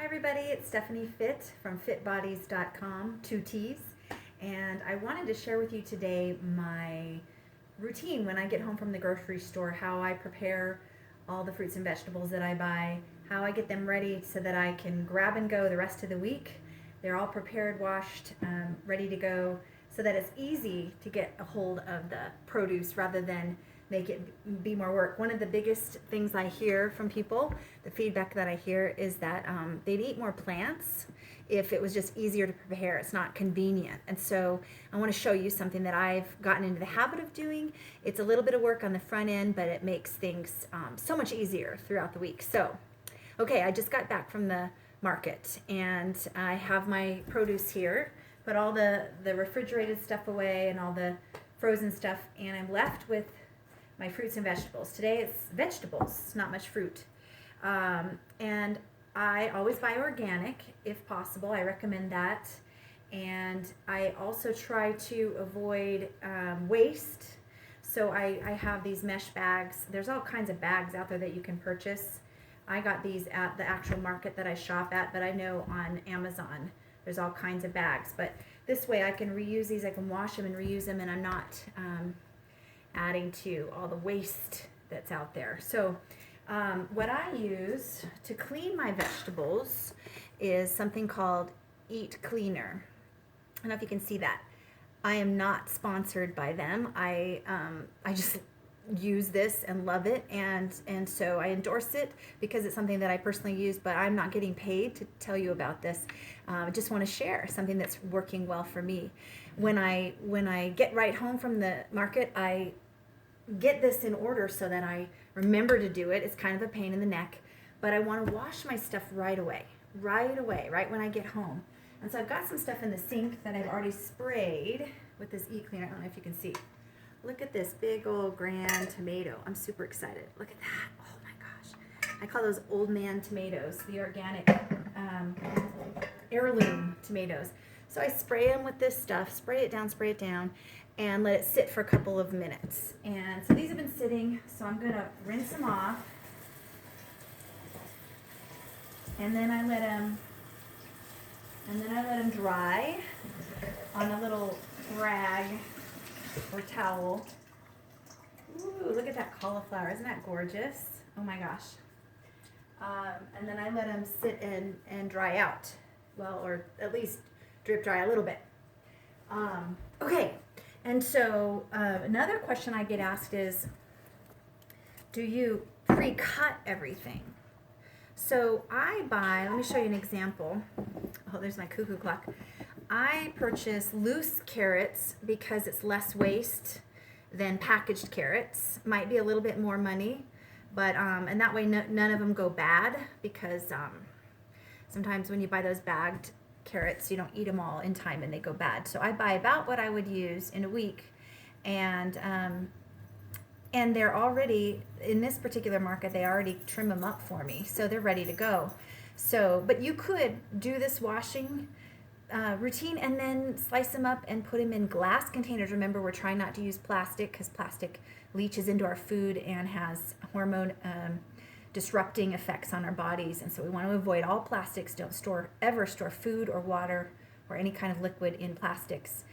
everybody, it's Stephenie Fitt from fitbodies.com, 2T's, and I wanted to share with you today my routine when I get home from the grocery store, how I prepare all the fruits and vegetables that I buy, how I get them ready so that I can grab and go the rest of the week. They're all prepared, washed, ready to go, so that it's easy to get a hold of the produce rather than make it be more work. One of the biggest things I hear from people, the feedback that I hear, is that they'd eat more plants if it was just easier to prepare. It's not convenient. And so I want to show you something that I've gotten into the habit of doing. It's a little bit of work on the front end, but it makes things so much easier throughout the week. So, okay, I just got back from the market and I have my produce here, put all the refrigerated stuff away and all the frozen stuff, and I'm left with my fruits and vegetables. Today it's vegetables, not much fruit. And I always buy organic if possible. I recommend that. And I also try to avoid waste. So I have these mesh bags. There's all kinds of bags out there that you can purchase. I got these at the actual market that I shop at, but I know on Amazon there's all kinds of bags. But this way I can reuse these, I can wash them and reuse them, and I'm not adding to all the waste that's out there. So what I use to clean my vegetables is something called Eat Cleaner. I don't know if you can see that. I am not sponsored by them. I just use this and love it, and so I endorse it because it's something that I personally use, but I'm not getting paid to tell you about this. I just want to share something that's working well for me. When I get right home from the market, I get this in order so that I remember to do it. It's kind of a pain in the neck, but I want to wash my stuff right away, right when I get home. And so I've got some stuff in the sink that I've already sprayed with this Eat Cleaner. I don't know if you can see. Look at this big old grand tomato. I'm super excited. Look at that. Oh my gosh. I call those old man tomatoes, the organic heirloom tomatoes. So I spray them with this stuff, spray it down, and let it sit for a couple of minutes. And so these have been sitting, so I'm gonna rinse them off. And then I let them dry on a little rag or towel. Ooh, look at that cauliflower. Isn't that gorgeous? Oh my gosh. And then I let them sit and dry out. Well, or at least drip dry a little bit. Okay. And so another question I get asked is, do you pre-cut everything? So let me show you an example. Oh, there's my cuckoo clock. I purchase loose carrots because it's less waste than packaged carrots. Might be a little bit more money, but and that way none of them go bad, because sometimes when you buy those bagged carrots, you don't eat them all in time and they go bad. So I buy about what I would use in a week, and they're already, in this particular market, they already trim them up for me, so they're ready to go. So, but you could do this washing routine and then slice them up and put them in glass containers. Remember, we're trying not to use plastic because plastic leaches into our food and has hormone disrupting effects on our bodies, and so we want to avoid all plastics. Don't ever store food or water or any kind of liquid in plastics.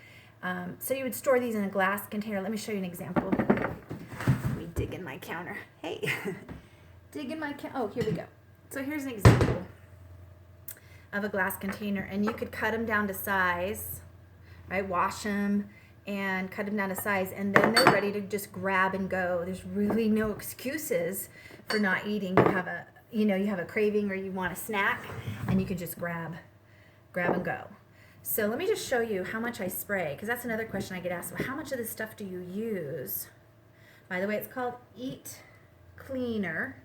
So you would store these in a glass container. Let me show you an example. Let me dig in my counter. Hey, dig in my counter. Oh, here we go. So here's an example of a glass container, and you could cut them down to size, right? Wash them and cut them down to size, and then they're ready to just grab and go. There's really no excuses for not eating. You have a craving or you want a snack, and you can just grab and go. So let me just show you how much I spray, because that's another question I get asked. Well, how much of this stuff do you use? By the way, it's called Eat Cleaner,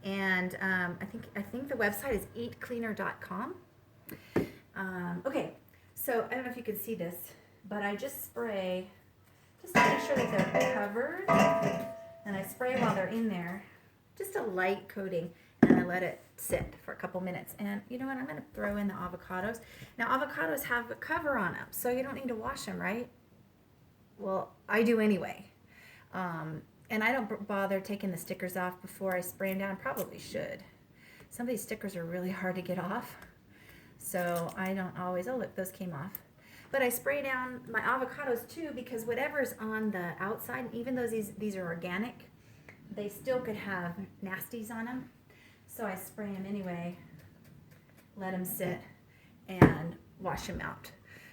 and I think the website is eatcleaner.com. Okay, so I don't know if you can see this, but I just spray just to make sure that they're covered, and I spray while they're in there, just a light coating, and I let it sit for a couple minutes. And you know what, I'm going to throw in the avocados. Now, avocados have a cover on them, so you don't need to wash them, right? Well, I do anyway. And I don't bother taking the stickers off before I spray them down. Probably should. Some of these stickers are really hard to get off. So I don't always, oh look, those came off. But I spray down my avocados too, because whatever's on the outside, even though these are organic, they still could have nasties on them. So I spray them anyway, let them sit, and wash them out.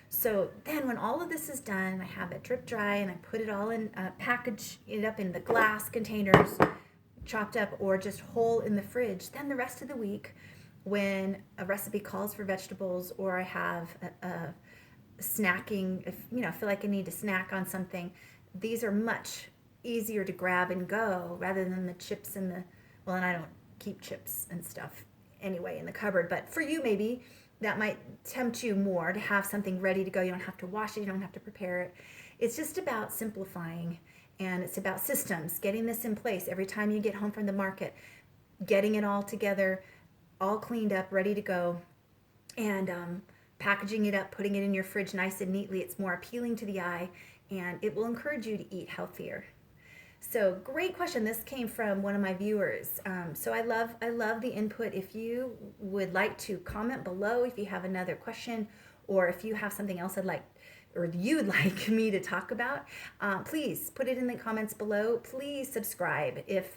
So then when all of this is done, I have it drip dry and I put it all in, package it up in the glass containers, chopped up or just whole in the fridge. Then the rest of the week, when a recipe calls for vegetables or I have a snacking, if I feel like I need to snack on something, these are much easier to grab and go rather than the chips and and I don't keep chips and stuff anyway in the cupboard, but for you maybe that might tempt you more to have something ready to go. You don't have to wash it, you don't have to prepare it. It's just about simplifying, and it's about systems, getting this in place every time you get home from the market, getting it all together, all cleaned up, ready to go, and packaging it up, putting it in your fridge nice and neatly. It's more appealing to the eye, and it will encourage you to eat healthier. So great question. This came from one of my viewers. So I love the input. If you would like to comment below, if you have another question, or if you have something else you'd like me to talk about, please put it in the comments below. Please subscribe if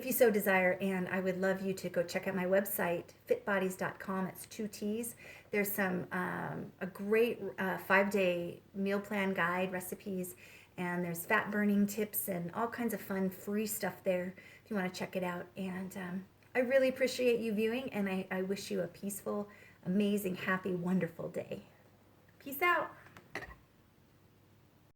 you so desire, and I would love you to go check out my website, fitbodies.com. It's 2 T's. There's some a great 5-day meal plan guide recipes, and there's fat burning tips and all kinds of fun free stuff there if you want to check it out. And I really appreciate you viewing, and I wish you a peaceful, amazing, happy, wonderful day. Peace out.